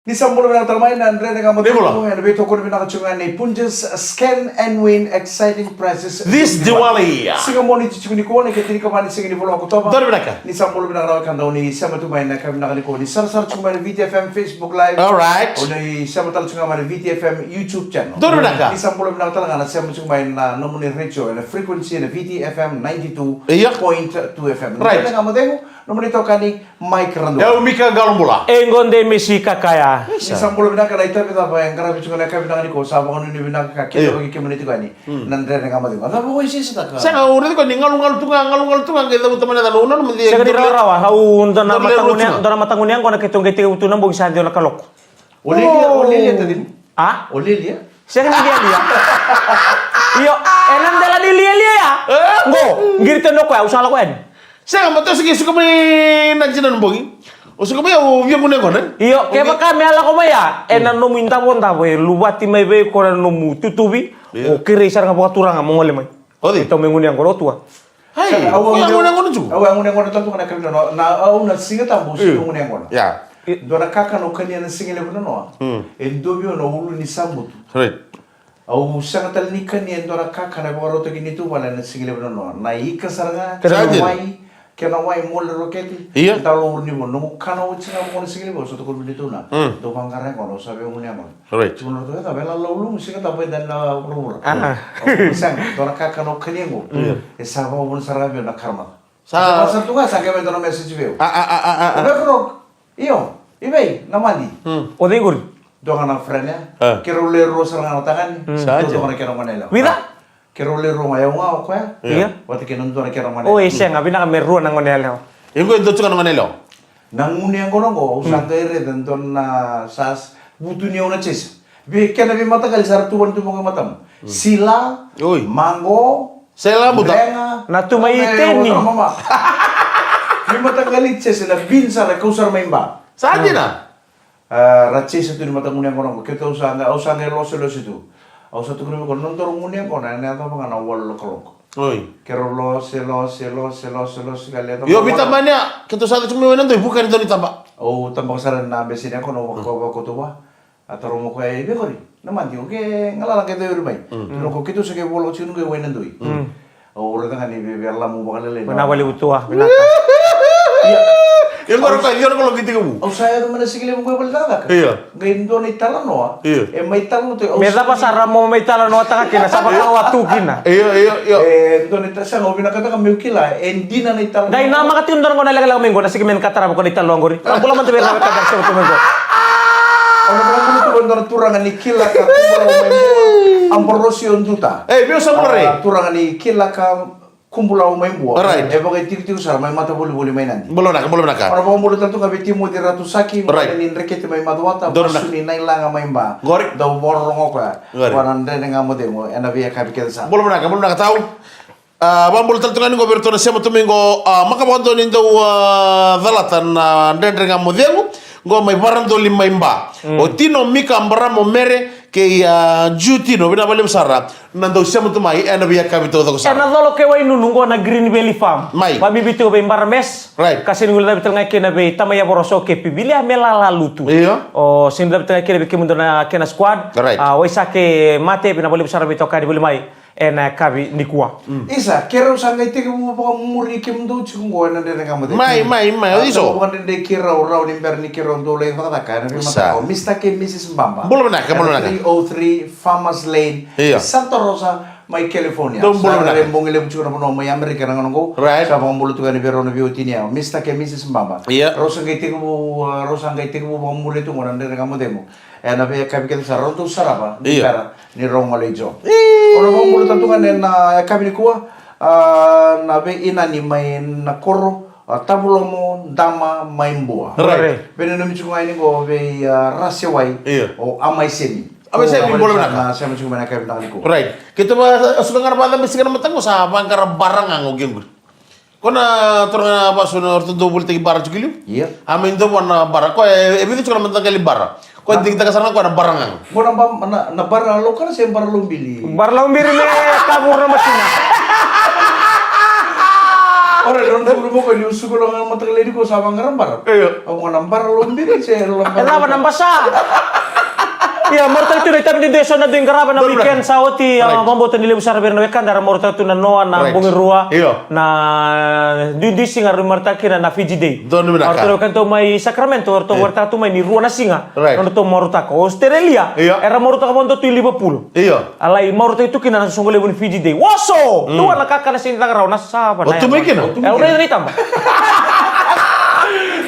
Di sambung dengan termain Andre dengan motor yang lebih toko dengan kacungan ni Punjas scan and win exciting prizes this Diwali. Singa mo ni chichu ni ko ni ketini kamani singa ni bolo ko toba. Dari mereka. Ni sambung dengan rawa kandau ni sama tu main nak ni ko ni sar cuma ni VTFM Facebook live. Alright. O ni sama tal cuma ni VTFM YouTube channel. Dari mereka. Ni sambung dengan tal ngana sama cuma na nomor ni radio na frequency na VTFM 92.2 FM. Right. Dengan modemo nomor itu kan ni mic rando. Ya umika galon bola. Engonde misi kakaya. Ni sambung dengan kana ita kita apa yang kana bicu kana kabina ni ko sabang ni bina ka kita bagi kemeniti ko ni. Nandre dengan modemo. Apa boleh sih tak? Saya udah ko ngalung tungang kita utama na unan mesti. Saya kira rawa hau ndana matangunian ko na kitong kiti utunan bog sa dio nakalok. Oleh tadi. Ah? Oleh. Saya kan dia. Iyo, enam dala dia ya. Ngo, ngirito no ko usala ko en. Saya nggak tahu segi suka main najinan bogi. Suka main dia punya konen. Iyo, kaya baka me ala ko maya. Enan no minta bonta boy, lubati may be ko na no mututubi. O kire isar nga turang nga mongole may. Odi. Ito mengunian ko rotua. Hai, aku yang ngono juga. Awang ngunen tantu kana kabina na au na singa tambu singa ngunen kono. Ya. Dona kaka no kania na singa le kono no. Endobio no ulu ni sambutu. Right. Au sanga tal ni kania dona kaka na baro to gini tu wala na singa le kono no. Na ika saranga kena wai mole roketi. Iya. Talo ni mo no kana o singa mo singa le so to ko bitu na. Do bangara kono sabe ngunen kono. Right. Cuma to ta bela laulu singa ta dan na uru. Ah. Sang dona kaka no kania ngo. Esa mo mo sarabe na karma. Sa Masa tu kan sakit betul nama message view. ah. Ada kerok, iyo, ibai, namandi. Ode guri. Doang anak friendnya, kira lero serang tangan, Saja. doang kira mana lah. Wida? Kira lero maya ngau kau ya? Iya. Waktu kira nonton kira mana? Oh, ese nga bina meru nang ngonel. Ingo itu tuh kan manelo. Nanguni yang kono go, usang kere nonton na sas butunya una ches. Bi kena bi mata kali sar tuan tu bunga matam. Sila, Oi. mango, Sela buta. lenga. Natu mai teni. Mama. Bi mata kali ches la binsa la kausar maimba. Saja na. Racis itu di mata ngunyang kono kita usah ngelos itu usah tuh kono nonton ngunyang kono ini atau apa kan awal kolok Oi. kero los sekali atau Yo bita banyak kita satu cuma mana tuh bukan itu ditambah. oh tambah saran na besina kono ko tuwa atau romo ko ai be kori naman dio ke ngalalang kita yur mai no ko kita sege bolo chunu ke wenan doi oh ora tanga ni be berla mu bakal le Bina wali utua, binata. Yang baru kau yang kalau gitu kamu. oh saya tuh mana sikile mo ko balda ka Iya. gaindo ni tala no Iya. mai tala to Meda pasara mo may tala no taka kina sa watu kina. Iya. Doon ita siya, ngobi na kata kami ukila, hindi na naitala. Dai nama kati undang ko nalaga lang minggo na sige men katara ko ni talo ngori. Ang pula man tabi na kadang sa minggo. Ano ba mo ito banda turangan ni kila ka amborosio duta. Biasa mulai. Turangan ni kila ka kumbula umay buwa. Right. Bagay tik sar may mata buli may nanti. Belum nak. Ano ba mo tanto ka biti mo di ratu saki mo Right. ni rekete may madwata Doon na. pasuni na ilanga may ba. Gorek. Daw borong ko ka. Gorek. Wanan den nga mo demo ena biya ka bikin sa. Belum nak tahu. Bambul tertengan ngo bertona siapa tu minggu makabantu ni do dalatan dendrenga modelo ngo mai barando lima imba. O tino mika ambara mo mere ke jutino bina balim sara nando siapa tu mai ena biya kabito do Ena sara. dolo ke way nunung ko na Green Valley Farm. Mai. Mabibito ba imbarmes? Right. Kasi ngul na bitel ngay kina be tamaya boroso ke pibili amela lutu. Iya. O sinda bitel ngay kina be kimundo na kina squad. Right. Waisa ke mate bina boleh besar bito kadi boleh mai ena kabi nikua. Isa, kero sangay tika mo pa muri kim do chikungo ena den nga mo de. Mai iso. Bukan de kira ora ni ber ni kira do le kata kan Sa. Mr. K Mrs. Mbamba. Belum nak. 303 Farmers Lane, Iya. Santa Rosa, my California. Belum nak. Bongile bucu na may Amerika na ngono. Right. Sa pambulo tu kan bero na biotinia. Mr. K Mrs. Mbamba. Iya. Rosa ngay tika mo pambulo tu ngona den nga mo demo. Na be kabi kita sa ronto saraba. Iya. Pera ni rong malejo. Ora pambulo tantu kan na kabi ni kuwa na be ina ni may nakoro tabulomo dama maimboa. Right. Bene no michu ngai ni go be rasya wai Iya. o amai semi. Amai semi boleh nak. Na saya michu mana kai nak ko. Right. Kita sudah ngarap ada mesti kena matang sa bangkar barang ang ogin. Kona torna baso na orto double tigi bara chukili. Iya. Amin do wana bara ko ebitu chukala matang kali bara. Ko tingta kasana ko na barang ang. Mo na bara lo kan saya bara lumbili. Barlaw mbiri me kabur na masina. Ora non dulu mo ko ni usu ko lang matagal di ko sa ngambar. Iya. Ang ngambar lombiri siya lambar. Kenapa nambah sah? Ya, morta itu dari tapi di sana dengan kerabat na weekend sauti mambotan nilai besar berna weekend darah morta itu na noa na bungi rua Iya. na di singa morta kira na Fiji day. Doon naman Orto kan to may Sacramento orto morta to may ni rua na singa. Right. Orto morta ko Australia. Iya. Era morta ka mondo to Liverpool. Iya. Alai morta itu kina na sungguh lebih Fiji day. Waso, tuan na kakak na sinta raw na sa pa. O, tumikin, oh. Udah ini tambah.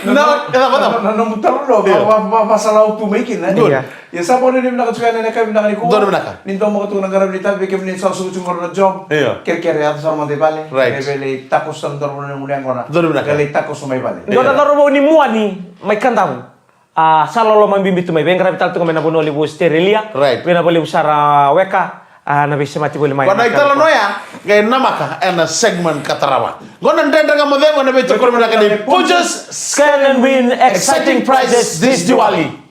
Namutar lo, masalah tu mungkin na. Iya. Ya sapo ni nak suka na kami nak ni ko. Doon naman ka. Ninto mo ko nang garab dita bikin ni sa susu ngor na job. Iya. Kere ya sa mo bale. Right. Bele takos sa ndor mo ni ngona. Doon naman ka. Kale takos may bale. Dona taro mo ni mua ni may kantamu. Salo lo mambimbi tu may bengra vital tu kami na bonoli bu Australia. Right. Bena boleh usara weka. Na bisa mati boleh main. Pada itala noya, gaya namaka ena segmen katarawa. Gona ndenda nga modelo na beto ko na kani Pujas Scan and win exciting prizes this Diwali.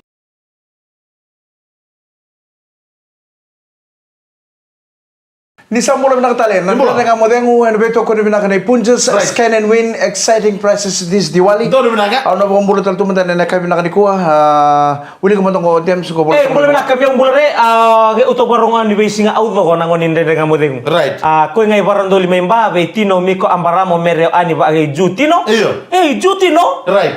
Ni samula na katalen. Nimula. Nandang mo dengu en beto ko ni binakani Punjas Right. scan and win exciting prizes this Diwali. Doon naman ka. Ano bang bulot tu man na kami nakani kuha. Uli ko man tong dem ko Boleh nak kami yang boleh utok barongan di besinga auto ko nangonin dengan modeng. Right. Ko ngai barandoli may mba be tino miko ambaramo mereo ani ba jutino. Iyo. Jutino. Right.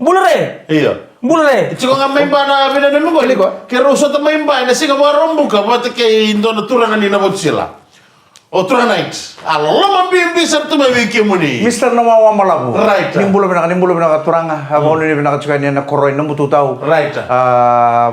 Boleh. Iya. Boleh. Chiko nga memba na bina na mo ko. Kero sa ta memba na singa mo rombuka pati kay indo na turanga ni na botsila. O turanga night. Allo mabimbi sa tu may wiki mo ni. Mr. Nawawa Malabu. Right. Nimbulo na turanga. Ako ni binaka ni na koroy na mututaw. Right.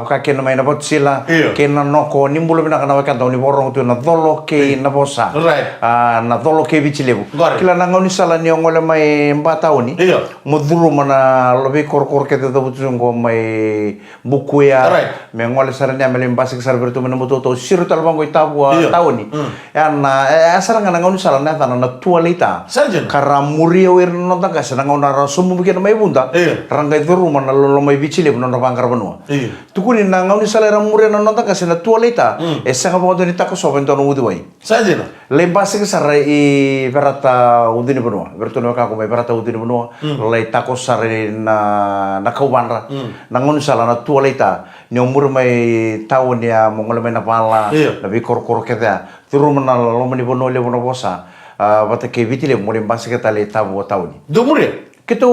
Kakin na may nabot sila. Iyo. Kin na noko nimbulo binaka na wakan ni borong tu na dolo ke na bosa. Right. Na dolo ke bichilebu. Got it. Kila na ngoni sala ni ngole may mbataw ni. Iyo. Mudulu mana lobi kor ke te tabutun ko may buku ya. Right. Me ngole sara ni amele mbasik sara bertu mena mututo siru talbango itabu Iyo. taw ni. Yan na asara nga ngoni sala na tana na tualita. Sarjan. Karena muria wir nonton kasi nang una rasumu bikin may bunda. Iya. Rangga itu rumah na lolo may bichile bunon na bangkar benua. Iya. Tukuni nang ngoni sala muria nonton kasi na tualita. Esa ka bodo ni tako so bento no udway. Saja na. Lembasi ke sare i berata udini benua. Bertono ka ko may berata udini benua. Lay tako sare na kawanra. Nang ngoni sala na tualita. Ni umur may tahun ya mongol may napala. Iya. Nabi kor kita. Turun na lolo mani benua le bono bosa. Bata ke vitile mulai basi kita le tabu tahun. Dumuri. Kita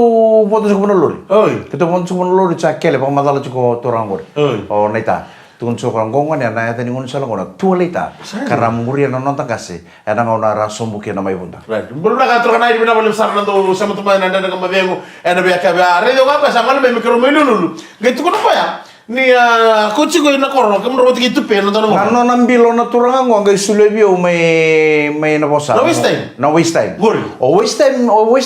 foto sa lori. Oi. Kita foto sa lori sa kele pang madala ko torangor. Oi. O naita. Tun so kan gongon ya na tani ngun sala ngona tualita. Karena muria na nonton kasi. Ana ngona rasombu ke na may bunda. Right. Belum nak atur kanai bina boleh besar nanti sama teman anda dengan mabengu. Anda biar kaya radio apa sama lebih mikro menu dulu. Gitu kenapa ya? Ni kunci ko na korno kamu robot gitu pe nanti nunggu. Nano nambilo na turang ngo ngai sulebi o may na bosa. No waste time. No waste time. Guri. O waste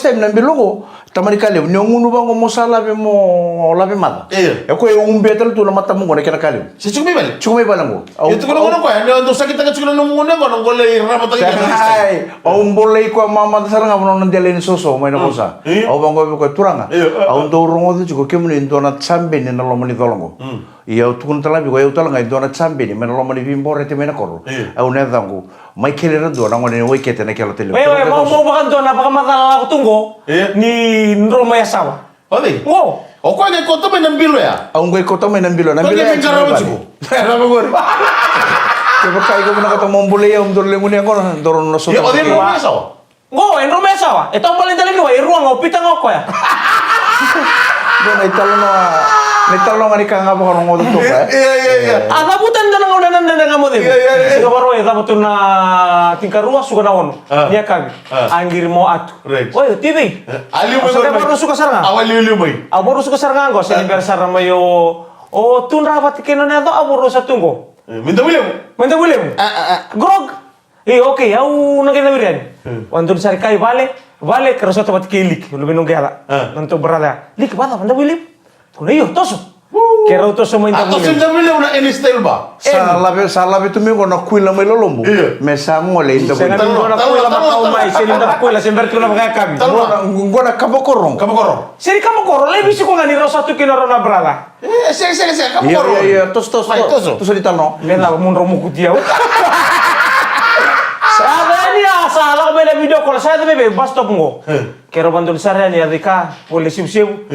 time nambilo ko. Tamani kali nyongunu ba ngo mosala be mo labe mata. Iya. E ko yung betel tu na mata mo ngone kena kali. Si cumi balik. Cuma balango. Itu ko nunggu ko. Anda untuk sakit tangan cuma nunggu nunggu nunggu le rapat lagi. Ay, o boleh ko mama sarang ngamo nan dele ni soso may na bosa. O bango ko turanga. O ndo rongo tu ko kemuni ndo na chambe ni na lo mani dolongo. Iya tukun talabi ko eu talanga ndo na chambe ni men lo mani bimbore te mena koro. Au ne dangu. Mai kelera do na ngone we kete na kelo tele. Mau bakan doon napakamatala ako tunggo ni Roma Yasawa. Odi. Ngo. O ko ngai koto men nambilo ya. Au ngai kota may nambilo Ko ngai mengkaraw bali. ciko. Apa gor. Coba kai ko na kata mombole ya umdor le ngune ngona doron no so. Ya odi no maso. Ngo, en Roma Yasawa. Ito ang balintali ko, iruang o pitang ako ya. Do na italo ngani ka nga ba ko ngodo to ba. Iya. Dabutan na nga unanan na nga mo din. Sige baro eh, dabutun na tingkarua suka na ono. Niya kag anggir mo at. Right. Oy, TV. Aliu Asa ka baro suka saranga. Awal liu bay. Baro suka saranga ko sa anibersaryo mo yo. O tun rapat kino na to aburo sa tunggo. Minta william. Menda William. Grog. Okay, au nakita birian. Wandun sari kai vale karo sa tapat kilik. Luminong gala. Nanto berada. Lik bata menda William. Kuno yo toso. Kero toso mo inta Atau William. sudah william na any style ba? Salabe tu mi ko na kuila may lolombo. Iya. Me samole inda Saya ko. ngambil na kuila makau mai, saya ninda kuila, saya bertu na makakami. Ngona kabokorong. Kamu korong. Seri kamu koro, lebih sih kok nggak niro satu kilo rona berada. Saya kamu Iya korong. iya tos Ay, toso. ditano. Mela mun romu kutiau. Salah dia, salah main video call saya tapi bebas top ngo. Kero bantu saya ni adika polisi usiu.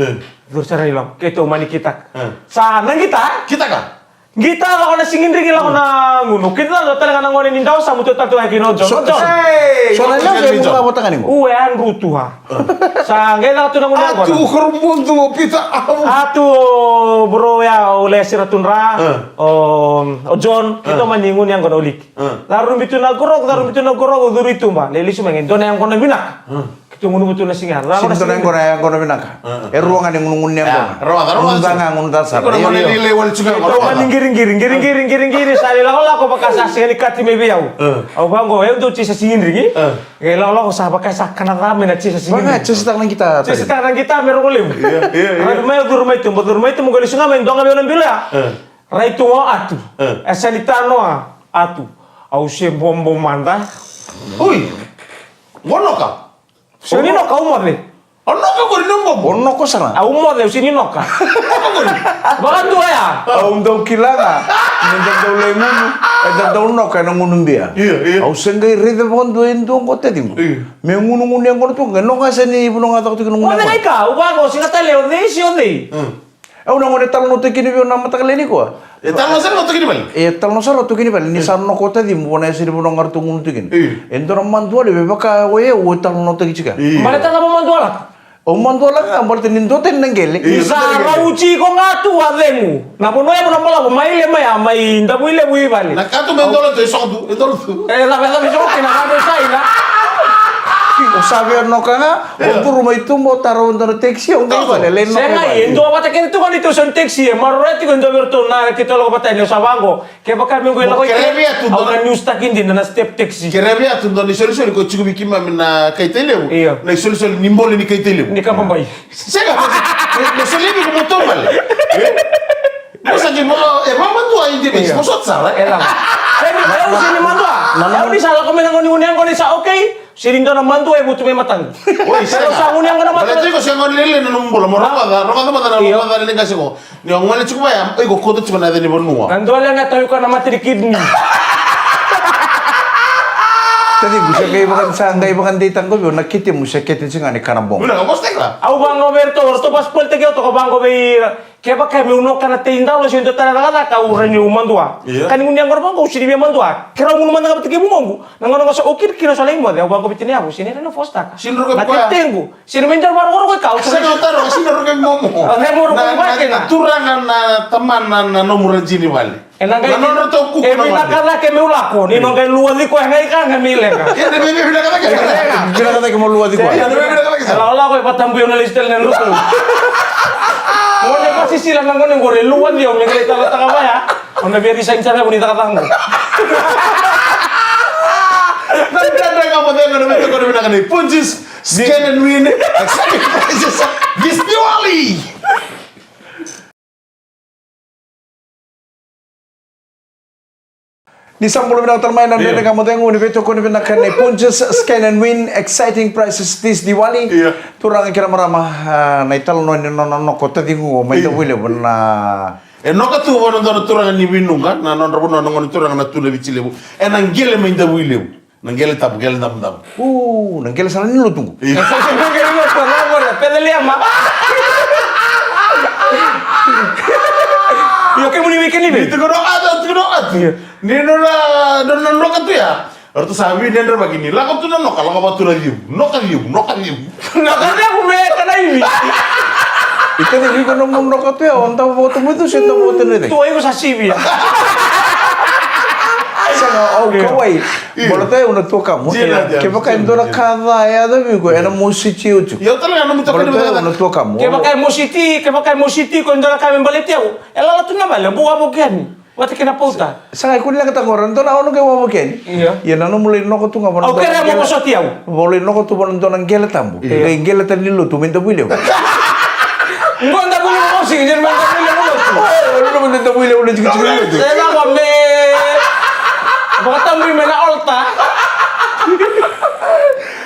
Dur saya hilang. Keto mani kita. Sana kita. Kita kan? Kita lah kena singin ringi lah kena ngunu. Kita lah telah kena ngonin indau sama tu tak tu lagi nonton. Soalnya saya buka apa tangan ini? Uean rutu ha. Sangge lah tu nang ngonin. Atuh kerumun tuh pita. Atuh bro ya oleh siratun ra. John kita menyingun yang kono ulik. Lalu bitu nagorok udur itu mbak. Leli sumengen don yang kono binak. Kita ngunu betul nasi ngar. Sinto yang kono binak. Ruangan yang ngungun yang kono. Ruangan. Tangan ngunun dasar. Kono mana lewal juga. Giring saya lah ko pakai saksi ni kati mebe yau. Au bango eu tu cisa singin ringi. Lah usah pakai sakana rame na cisa singin. Banga cisa nang kita. Cisa nang kita meru lem. Iya. Rumah itu mo gali sunga men donga beon bila. Rai tu atu. Esanitano atu. Au se bombo manda. Ui. Ngono ka? Sini no kau mo le. Ono ka ko nombo. Ono ko sana. Au mo le sini no ka. Bakan tu ya. Au ndong kilanga. Ndong daw lengunu. Daw no ka nang ngunun dia. Iya. Au sengai rede bondo endo ko tedimo. Me ngunun yang kono tu ngeno ka seni buno ngata tu ngunun. Mo na ka, u bago sing ta leo de si onde. Au nang ngone tal no te kini bio nama takaleni ko. Tal masal no tukini bali. Tal no saro tu kini bali ni san no ko tedimo bona sini buno ngartu ngunun tu kini. Endo ramandua le bebaka we o tal no te kichika. Mana ta mo manduala. O manduala ka ambar tenin do ten nangele. Sara uci ko ngatu ademu. Na bono ya bono mala mai le mai nda buile bui bali. Nakatu mendola tu sodu. Endolo tu. La verdad yo que na do sai na. O sabe no kana o turu mai tumbo taro ndar taxi o ngai bale len no. Senga endo bata que tu kan itu son taxi marreti ko ndo berto na que to lo bata no sabango. Que baka mi ko la ko. Kerebia tu. Au news takin din na step taxi. Kerebia tu ndo ni solution ko chugu bikima na kaitelewu. Na solution nimbole ni kaitelewu. Ni ka pambai. Sega. Ni solibi ko motombal. Masa je mo mama tu ai de bes. Mo sot sala. Elang. Saya sini mandua. Ya bisa lah kau menang uniang kau ni sa okay. Siring doon ang mandu ay buto may matang. Oy, Pero sa uniang ka naman. Bale ko siya ngon lele no mbola mo roka na lele kasi ko. Ni ang wala chuko ba ay ko kodo chuko na ni bonua. Ando lang nga tayo ka na matri kidney. Tadi bisa kay bakan ditang ko nak kiti mo siya kiti singa ni kanabong. Una ko stek la. Au bang Roberto, orto pas pelte ke to bang go be. Kaya kaya may unok ka na tindaw lo siya talaga ka uran yung mandua. Kan uniang ko bang ko sini be mandua. Kira mo naman nga patike mo mongo. Nangono ko sa okay kino sa limo. Au bang ko bitini ako sini na fosta ka. Sinro ka pa. Nakitengo. Sino menjar baro ko ka. Sa notaro sinro ka mo. Nemoro ko ba Na turangan na taman na nomor jini wali. Nanono to kuko na. Minakala ke meulako. Nino kay luwa di ko ngai ka ngamile ka. Kaya bebe pinakata ka. Pinakata ka mo luwa di ko. Wala ko ipatambuyo na listel ng luto. Mo na kasi sila nang ngono gore luwan diyo mi kay tala ka ba ya. Ona bi resign sana bonita ka tango. Nandada ka mo dengano meto ko na kanay. Punches scan and win. Exactly. This Diwali. Di 10 minang termainan dari kamu tengok ni betul kau ni nak kena punches scan and win exciting prizes this Diwali. Turang kira meramah naital no kota tingu mai dah boleh bena. No ka tu wono ndo turang ni winunga na no robo no ngon turang na tule bichilebu. Nang gele mai dah wilebu. Nang gele tab gele dam. Nangkel sana ni lo tunggu. Pedaleama. Yo que muni weekend ni. Itu kono ada. Ni no ka tu ya. Orto sabi ni ndra bagini. La ka tu no ka la ka tu na liu. No ka liu. Nakanya ko me kana ini. Ito ni ko nung no ka tu ya. Onta mo tu mo tu sito mo tu ni. Tu ay ko sa CV ya. Sana kawai. Bola tayo una tu kamu. Kaya baka endo na kada ya dabi ko. Ena musici ucu. Yo talaga no mito Bola tayo una tu kamu. Kaya baka mo city ko endo na kami balit yaw. Ela la tu na bala buka mo kyan. Wati kina pauta. Sa ko lang katangoran to na ono kay mo ken. Yan ano mulai no ko tu nga bola. Okay ra mo ko sa tiyaw. Boleh no ko tu bola nang gele tambo. Kay gele tan nilu tu minta buile. Ngonda mo mo sing jer man ko mo. Ano naman minta buile ulit juga. Sela ko me. Baka tamboy me na alta.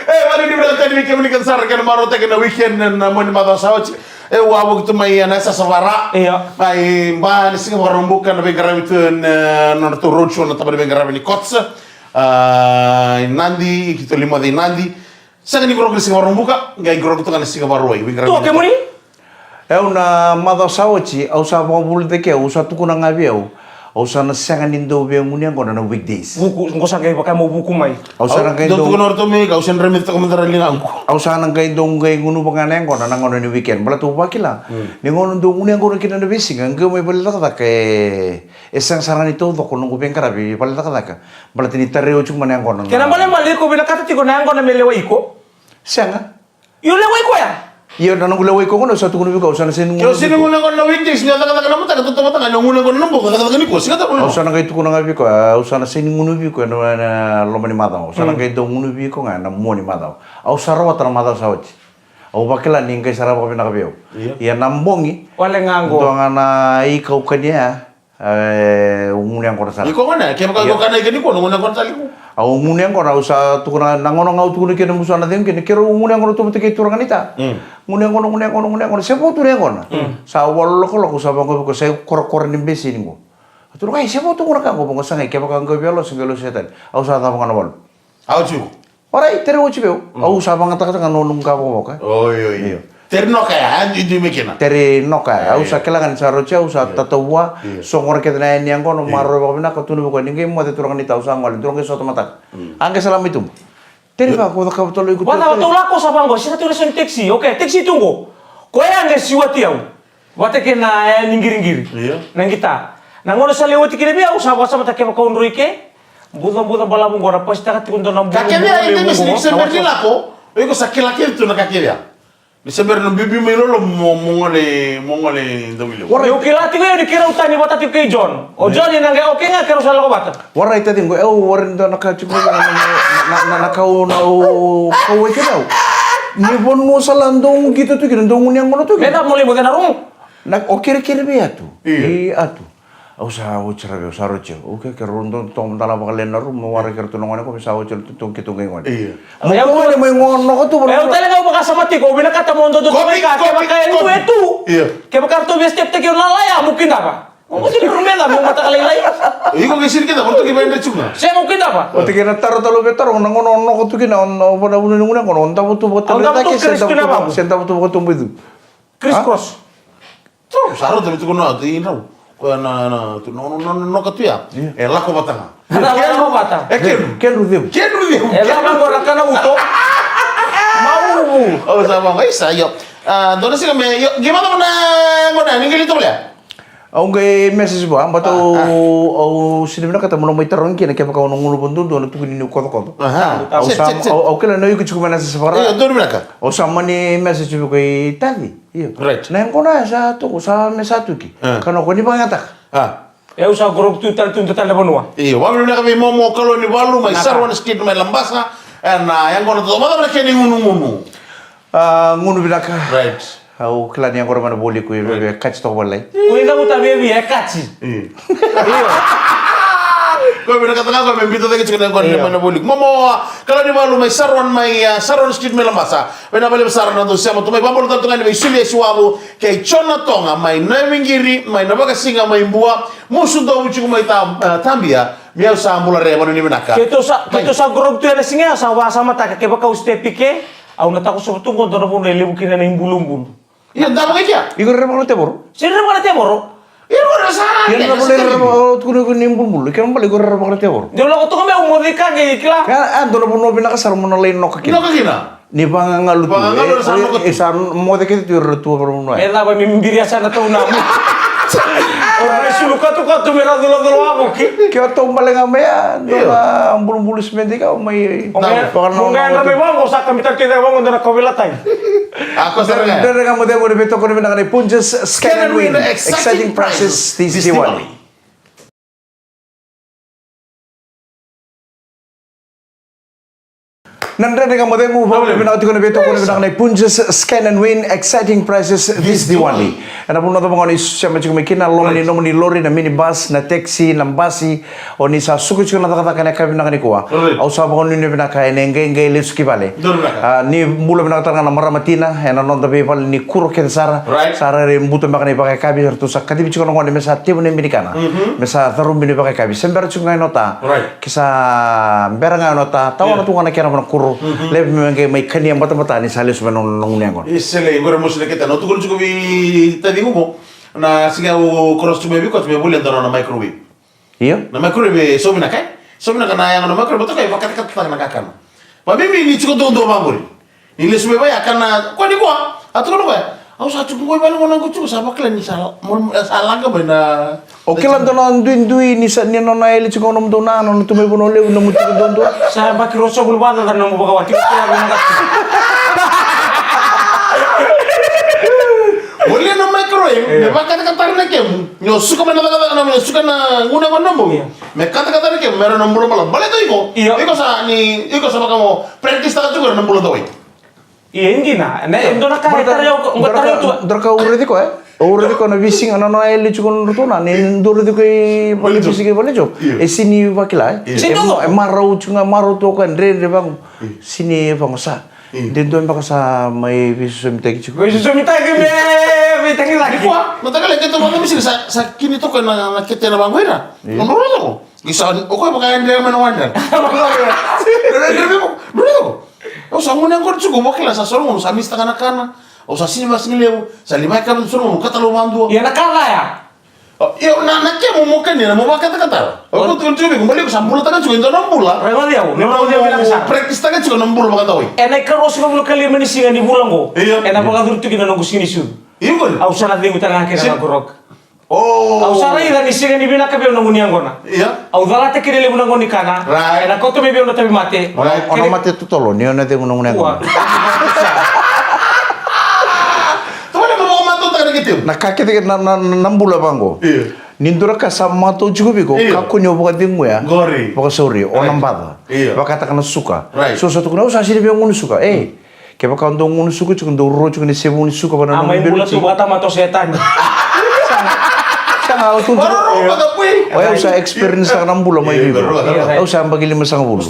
Mari di bilang tadi kami kan sarkan marote kena weekend na mo ni mata sawat. Wawag tu may nasa sawara. May ba ni sing warung bukan na bengara itu na tu roadshow na tabar bengara ni kotsa. Nandi kita lima di Nandi. Sangat ni grog si warung buka, ngai grog tu kan si baru ai. Tu ke muni? na mada sawachi au sa ba bul de ke au sa tu kuna ngabi au sa na sanga nindo be munia ngona na weekdays Buku, engkau sakit pakai mau buku mai. au sa na kai Don do tu kan orto me, kau sen remit tak komentar lina angku. au sa na kai do ngai ngunu pangana ngona na ngona ni weekend bala tu bakila ni ngono do munia ngona kina na besi ngai mai bala ta ke esang sarani to do kono go bengkara bi bala ta ka bala tini tareo chung mana ngona Kena balik balik ko bila kata tiko na ngona melewa iko. sanga Yo lewa iko ya. iyo na ngula wai ko ngono sa tu kono bi ko sa na sen Kau sen nguna kon na weekdays ni kata kata nama tak tu mata kan nguna kon nombo kata kata ni ko singata kon. au sa na kai tu kono ngabi ko au sa na sen ngunu bi ko na lo mani mada au sa na kai do ngunu bi ko na mo ni mada au sa rawa tra mada sa wachi au bakela ni ngai sara ba na kabeo ya nambongi Wale nganggo. do ngana i kau kania ngunu yang ko sa Iko mana? Kaya kau kana ikani ko nguna kon tali ko. au ngunu yang ko na usa tu kono nangono ngau tu kono kena musana dem kena kero ngunu yang ko tu te ke turang anita ngunu yang kono sepo tu yang kono sa wal ko lo ko sa bango ko sa kor ni besi ni mo tu kai sepo tu kono ka ko bango sa ngai ke ba ka ngo bialo singelo setan au sa ta bango wal Au chu. Orai, tere wo chibeo. Au sa banga taka taka no nunga bo ka. Oi oi. Terno kaya di mekena. Tere no ka. Au sa kela kan sa rocha au sa tatawa. Songor ke na ni ango no maro ba bina ka tunu ko ninge mo te turang ni tau sa ngol turang ke soto mata. Angke salam itu. Tere ba ko ka tolo iku. Wala wala lako sa bangko. Sina tu reson taxi. Oke, taxi tunggu. Ko ya nge siwati au. Wate ke na ningiringiri. Iya. Nang kita. Nang ngono sa lewati kire bia usa wasa mata ke ka unruike. Buda bala mo gora pas taka tikundo na Kakevia ini mesti Desember ni lako. Iko sakilaki tu na kakevia. Desember no bibi melolo mongole ndawile. Yo kilati ko dikira utani batati kay John. O John yang nang oke nga kero sa lako bata. Warai tadi ngo warin do naka chuko na kau na kau ke dau. Ni bon mo salandong gitu tu kira dong yang ngono tu. Beda mulai mo na rum. Nak okir be atu. Iya. Atu. Au sa o chara be sa roche. O ke rondo tom dala bakalen na rum mo wara ker tu ngone ko sa o chel tu ke tu ngai ngone. Iya. Mo ko mo ngono ko tu. Eh utale nga baka samati ko bina kata mo ndo do Kopi, ka kopi, kaya kopi. itu. Iya. Ke bakar to bestep te ke na laya mungkin apa? Mo ti rumela mo mata kalay lay. Iko kisir kita untuk gimana cuma. Saya mungkin apa? O te kena taro talo betar ngono ngono ko tu kena ono bona bona ngone ngono onta butu botan Onta ta ke butu senta butu botu bidu. Criss cross. Saro tapi tu kono ti nau. Ko na tu no katuya. Lako batanga. Ada lako bata. Ken rudiu. Ken rudiu. Ela kan gora kana uto. Mau. Oh sama ngai sayo. Dona sih kami. Gimana mana ngona ninggil itu boleh? Au ngai message ba ambato au sinibna kata mono mai taron kina ke baka ono ngulu bundu do tu kini ko ko. Aha. Au kala no yuku chukuma na safara. Iya, dona mereka. O samani message ko tadi. Iyo. Right. Na ngona sa tu sa me satu ki. Kana ko ni bangatak. Ah. Eu usah grup Twitter tu tanda benua. Iya, wami mereka kami mau kalau ni balu mai sarwan skid mai lambasa. Yang kono tu mana mereka ni ngunu. Ngunu bilaka. Right. Au kala ni ngora mana boli ko be catch to walai. Kuinda muta bebi e kachi. Iya. Kau mereka tengah kau membito tadi cakap dengan kau mana boleh. Momo kalau ni balu mai sarwan skid mai lambasa. Bena balik besar nanti siapa tu mai bambol tantungan mai sulia suabu kay chona tonga mai namingiri mai nabaga singa mai bua musuh do ucu mai tambia. Miau sa mula reba ni menaka. Keto sa grup tu ada singa sa wasa mata ke baka uste pike. Au nata ko sobutu ko ndo mo le bukina na imbulumbul. Iya, dah begitu. Igor re bakalo tebor. Sira mo na temoro. Iya, mana sana? Yan na boleh tu ko nimbul bulu. Kan balik igor re bakalo tebor. Dia lo to kami umodika ge ikla. Kan do no bina kasar mo na lain no kakini. Ino kagina. Ni pangangalu tu. Pangangalu sa mo ko. Isa mo de ke tu tu pro no. Ela ba mimbiri asa na to na. Ora suluka tu ka tu mera dolo amo ki. Kaya to balik ngamaya do ambul bulu semendi ka mai. Nung na may bang usa kami kita bang ndo na kawilatay. Aku sering. Dari kamu dia boleh betul kau nak ni pun just scan and win. Exciting prices di Diwali. Nandre dengan model mu bawa lebih nak tikun beto kun benang nai punches scan and win exciting prizes this Diwali. Ana pun nonton mengoni sama cukup mikina nomini lori na minibus na taxi na basi oni sa suku cukup nata kata kena kami benang ni kuah. Au sa bangun ni benang kaya nengge lesu kibale. Ni mula benang tangan na maramatina ena nonton bepal ni kuro ken sara sara rembuto makani pakai kabi sertu sa kati cukup nongoni mesa tibu ni minikana mesa tarum bini pakai kabi sembar cukup ngai nota kisah berang ngai nota tahu tu kana kena kuro lebih memang mai kani yang bata-bata ni salis menong nong Isele ngore musle kita no tukul cukup tadi ngumo na siga u cross cukup bi kot be bulen dono na microwave. Iya? Na microwave so mina kai? So mina kana yang na microwave to kai pakat kat tang na kakan. Pa bibi ni cukup do mamburi. Ni le sube ba yakana ko ni ko atu ko ba? Au sa cukup ko ba ngona ko cukup sa baklan ni sala ga ba na Oke lah dono dui ni sa ni nona eli cukup nom dona non tu me bono le nom tu don tu. Saya baki rosso bulu bata kan nang bawa waktu itu Boleh na microwave, me ba kata na ke no suka mana kata na suka na nguna ko nambo. Me kata na ke meron nambulo pala. Bale to iko. Iko sa baka mo practice ta ka nambulo to. Iya ini na, endo na kaya tayo tu. Draka uredi ko uredi ko na bising ano na eli cukup rutuna ni uredi ko bali bising bali jo. Sini wakila. Marau cunga marau to kan re bang. Sini bang sa. Dentro bang sa may bisu mitagi cukup. Bisu mitagi mitagi lagi. Kuah, matagal lagi to bang bising sa kini to kan na kita na bang wera. Ano to? Isa ko baka hindi man wanda. Dulu. O sa muna ko tsugo mo kila sa solo mo sa mista kana. O sa sini mas ngileu, sa lima ka mo solo mo katalo mando. Ya nakala ya. Yo na ke mo kan ni na mo ba kata. O ko tuloy ko balik ko sa mula taga tsugo na mula. Rema dia, bilang sa. Practice taga tsugo na mula ba katawi. Enai karos ko mo kali manisinga ni bulang ko. Enai baka dulu tu kita nunggu sini su. Iyo ko. Au sana dengu tanga kira na gorok. Oh. Au sana ida ni singa ni bina ka be nunggu niang gona. Iya. Au dala te kire le bunang goni kana. Enai ko to me be ono tabi mate. Ono mate tu tolo ni ona de nong nong. Nakakit na nambula bango. Nindura ka sa mato juga biko kako nyo baka dingo ya. Gori. Baka sorry o nambada. Baka kata kana suka. So satu kuna usa sini biang suka. Kaya baka ndo suka cukup ndo ro cukup ni sebu ni suka bana nang belu. Amai bula tu mato setan. Sana tu. Oh ya usa experience sa nambula mai bibo. Usa bagi 5 bulu.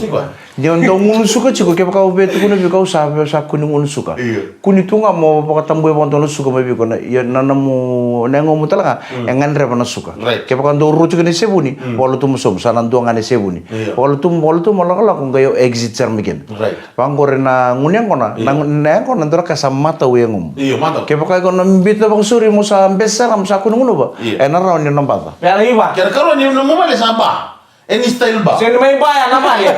Dia ndo suka cukup kaya baka ubetu kuna biko usa kuning suka. Kuni tunga mo baka tamboy baka ndo suka mai biko na ya nanamu nengo mo talaga yang ngandre bana suka. Kaya baka ndo ro cukup ni sebu ni walau tu musom sana ndo ngane sebu ni. Walau tu malakala kung gayo exit sar mikin. Bangore na ngunyang kona nang kona ndo ka sa mata uyengum. Iyo mata. Kaya baka ko nambita baka suri mo sa besar am sa kuno ba. Naraw ni nambata. Ya lagi ba? Kaya karon ni mo mali sa ba. Any style ba? Sino may baya na ba ya?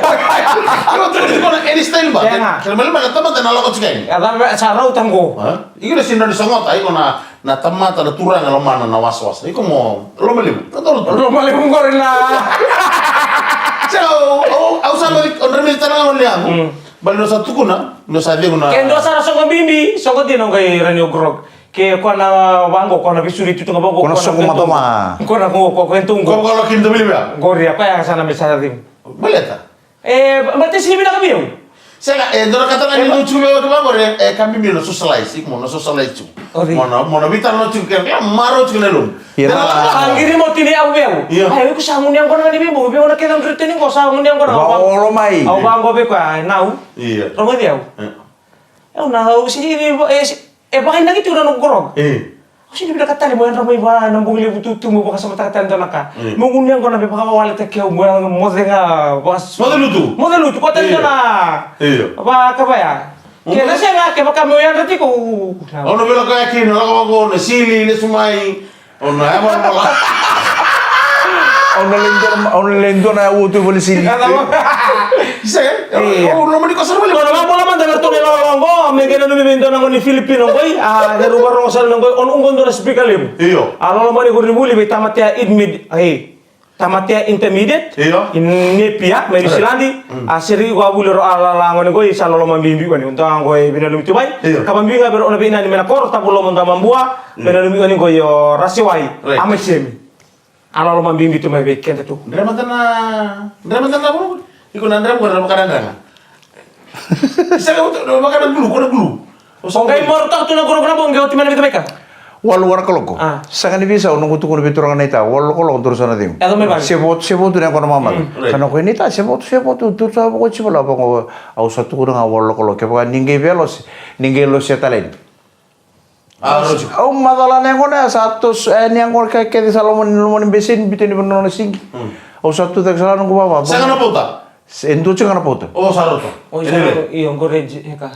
Ano to ko na any style ba? Kaya mali ba tama na lako tsay. Ada sa raw tango. Ha? Iko na sinari sa ngot ay ko na tamata na turang na lomana na waswas. Iko mo lomali. Katol. Lomali mo rin na. So, au sa balik on remil tanang on liang. Balo sa tukuna, no sa dia na. Kendo sa songo bimbi, songo din ang kay Ranyo Grog. Ke ko na bango ko na bisuri tu nga bango Kono songo matoma. Ko na ko kwentong Ko ko lakin do bilibya. Gori apa ya sana mesa dim. Baleta. Mate sini bina kabiyo. Sega dora kata na ni chume wa ba gore kami mi no socialize, ikmo no socialize chu. Mono vital no chu ke maro chu nelum. Angiri mo tini au beu. Ay ko sa ngun yang kono ni bimbo, beu na kelang reteni ko sa ngun yang kono. Olo mai. Au bango be ko nau. Iya. Romo dia. Eu na au sini bakit na gitu na nugurog. Kasi di kata mo yan ramay ba nang bungili bututu mo baka sa matakatan to naka. Mungunyang ko na baka wala ta kyo mo mo nga bas. Modelutu. Modelutu ko tan na. Ba ka ba ya? Kaya na siya nga kaya baka mo yan rati ko. Ono bela kaya kin ala ko na sili ni sumai. Ono amon pala. Ono lendo na uto boli sili. Isa kan? Oh, lo mani kasar bali. Kono ba man dapat to nelo ngo, me gena no bibendo na ni Filipino koy. Heru baro sal ngo on ungon do speak alim. Iyo. Alo lo mani ko ribuli be tamatia idmid. Tamatia intermediate. Iyo. In nepia me silandi. Asiri ko abuli ro ala ngon koy sal lo mambimbi ko ni unta ngo binalum tubay. Kabambi ga bero na bina ni mena kor ta lo monta mambua. Binalum ko ni ko yo rasiwai. Amesemi. Alo lo mambimbi to me be kenta tu. Drama tana bro. Iko na drama ko kadang-kadang. Saya makanan dulu, kau dulu. Kung kayo morto, ito na guro na bong gawin man kita. Walu wana koloko. Sakani bisa unung kutu kuno biturang neta. Walu koloko terus sana tim. Edo may bang. Sebot tu yang kono mamal. Karena ko neta sebot tu sa ko chibola pa ko au satu kuno nga walu koloko. Kaya ninge velos ya talen. Au madala ne ngona satu ni ang ko kay di salomon besin bitin ni bono sing. Au satu tak salah nunggu baba. Saya kana pauta. Endo chenga na poto. Oh, saroto. Oh, iyo gore heka.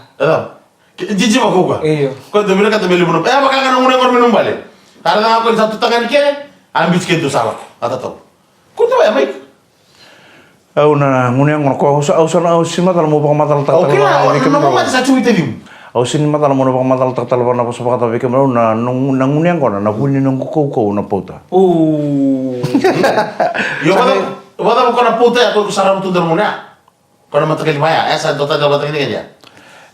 Jiji makuka. Iyo. Kau tu bila kata beli minum. Maka kana ngune ngor minum balik. Karena aku satu tangan ke, ambil sekian tu salah. Kata tahu. Kau tu ya, Mike? Au na ngune ngor ko au sana au sima tal mo pa matal tak. Oke lah, nama mati saya cuit tadi. Au sin matal mo pa matal tak tal na pa sa kata bike mo na ngune ngor na huni nung ko na pota. Yo kata bukan apa tu ya, aku saram tu dermuna. Kau nama tak kelima ya, saya total dapat ini aja.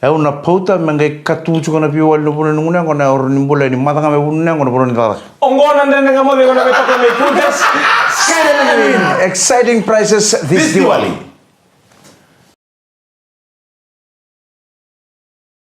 Na pota mengai katu chuka na piwal no puno ngune ngor na or nimbula ni matanga me puno ngor puno ni tara. Onggonan din nga mo, di ko na may putas. Exciting prices this Diwali.